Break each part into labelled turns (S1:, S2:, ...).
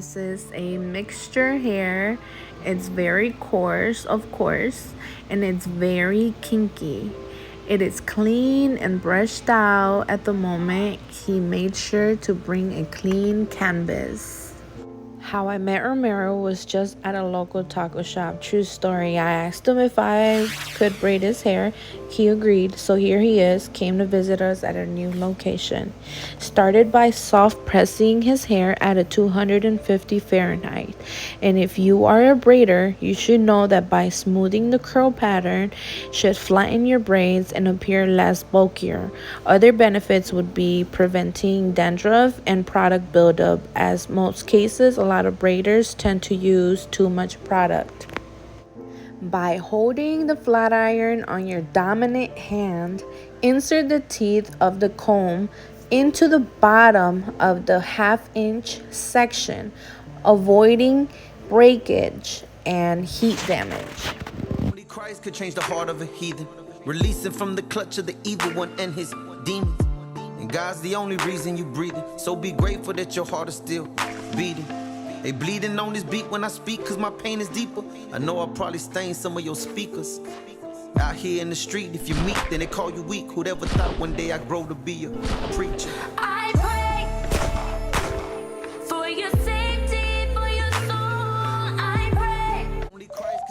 S1: This is a mixture hair. It's very coarse, of course, and it's very kinky. It is clean and brushed out at the moment. He made sure to bring a clean canvas. How I met Romero was just at a local taco shop. True story. I asked him if I could braid his hair. He agreed, so here he is, came to visit us at a new location. Started by soft pressing his hair at a 250 Fahrenheit. And if you are a braider, you should know that by smoothing the curl pattern should flatten your braids and appear less bulkier. Other benefits would be preventing dandruff and product buildup, as most cases a lot of braiders tend to use too much product. By holding the flat iron on your dominant hand, insert the teeth of the comb into the bottom of the half-inch section, avoiding breakage and heat damage.
S2: Only Christ could change the heart of a heathen, releasing from the clutch of the evil one and his demons. And God's the only reason you breathing, so be grateful that your heart is still beating. They bleeding on this beat when I speak, cause my pain is deeper. I know I'll probably stain some of your speakers. Out here in the street, if you meet, then they call you weak. Who'd ever thought one day I'd grow to be a preacher?
S3: I pray for your safety, for your soul. I pray.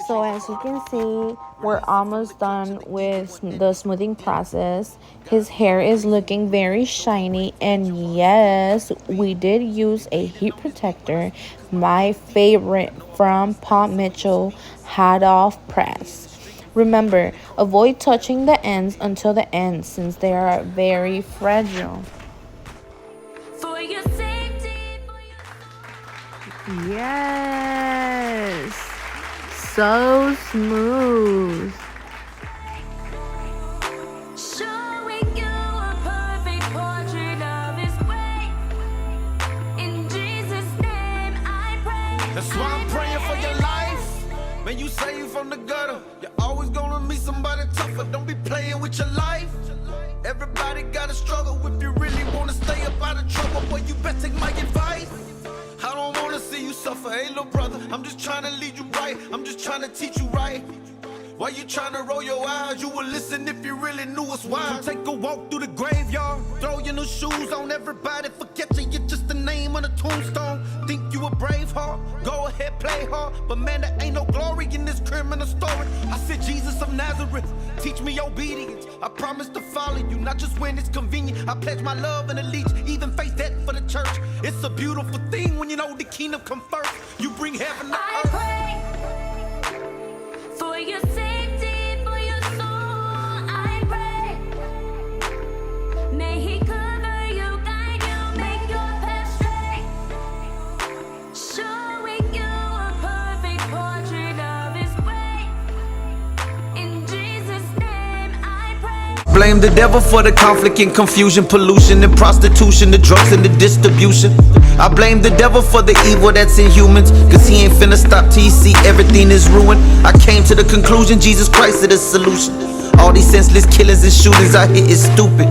S1: So as you can see, we're almost done with the smoothing process. His hair is looking very shiny, and yes, we did use a heat protector, my favorite from Paul Mitchell hot off press. Remember, avoid touching the ends until the end since they are very fragile.
S3: For your safety, for your
S1: Yes, so smooth.
S3: showing you a perfect portrait of his way. In Jesus' name I pray.
S2: That's why I'm praying for your life. Man, you saved from the gutter. You're always gonna meet somebody tougher. Don't be playing with your life. Everybody gotta struggle. If you really wanna stay up out of trouble, boy, you best take my advice. I don't wanna see you suffer, hey little brother. I'm just trying to lead you right. I'm just trying to teach you right. Why you trying to roll your eyes? You would listen if you really knew us why. Come take a walk through the graveyard. Throw your new shoes on everybody. Forget you're just a name on a tombstone. Think you a brave heart? Go ahead, play hard. But man, there ain't no glory in this criminal story. I said, Jesus of Nazareth, teach me obedience. I promise to follow you, not just when it's convenient. I pledge my love and allegiance, even face death for the church. It's a beautiful thing when you know the kingdom come first. You bring heaven to
S3: I
S2: earth.
S3: pray for your safety, for your soul. I pray. May he cover you, guide you, make your path straight. Showing you a perfect portrait of his way. In Jesus' name I pray.
S2: Blame the devil for the conflict and confusion, pollution and prostitution, the drugs and the distribution. I blame the devil for the evil that's in humans, cause he ain't finna stop till he see everything is ruined. I came to the conclusion Jesus Christ is the solution. All these senseless killings and shootings out here is stupid.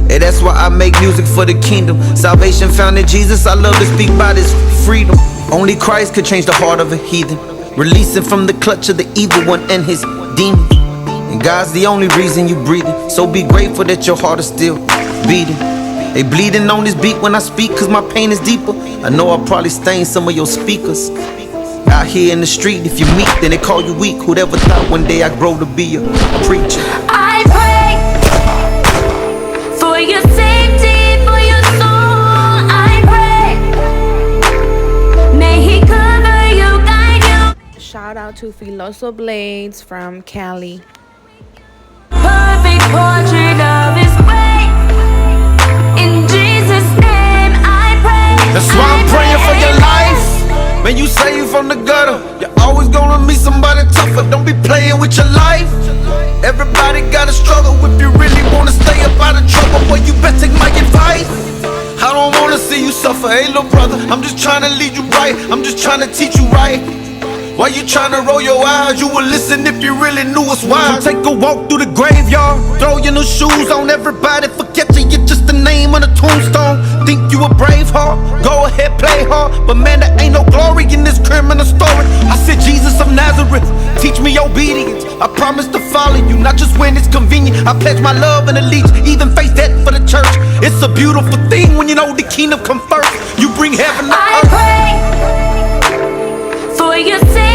S2: And that's why I make music for the kingdom. Salvation found in Jesus, I love to speak about his freedom. Only Christ could change the heart of a heathen, releasing from the clutch of the evil one and his demons. And God's the only reason you breathing, so be grateful that your heart is still beating. They bleeding on this beat when I speak, cause my pain is deeper. I know I'll probably stain some of your speakers. Out here in the street, if you meet, then they call you weak. Who'd ever thought one day I'd grow to be a preacher?
S3: I pray for your safety, for your soul. I pray. May he cover you, guide you.
S1: Shout out to Filoso Blades from Cali.
S3: Perfect portrait of his way. In Jesus' name I pray.
S2: That's why I'm praying for your life. Man, you saved from the gutter. You're always gonna meet somebody tougher. Don't be playing with your life. Everybody gotta struggle. If you really wanna stay up out of trouble, boy, you best take my advice. I don't wanna see you suffer, hey little brother. I'm just trying to lead you right. I'm just trying to teach you right. Why you trying to roll your eyes? You would listen if you really knew us why. Come take a walk through the graveyard. Throw your new shoes on everybody. Forget you're just a name on a tombstone. Think you a brave heart? Go ahead, play hard. But man, there ain't no glory in this criminal story. I said, Jesus of Nazareth, teach me obedience. I promise to follow you, not just when it's convenient. I pledge my love and allegiance, even face death for the church. It's a beautiful thing when you know the kingdom come first. You bring heaven to
S3: I
S2: earth.
S3: pray for your sake.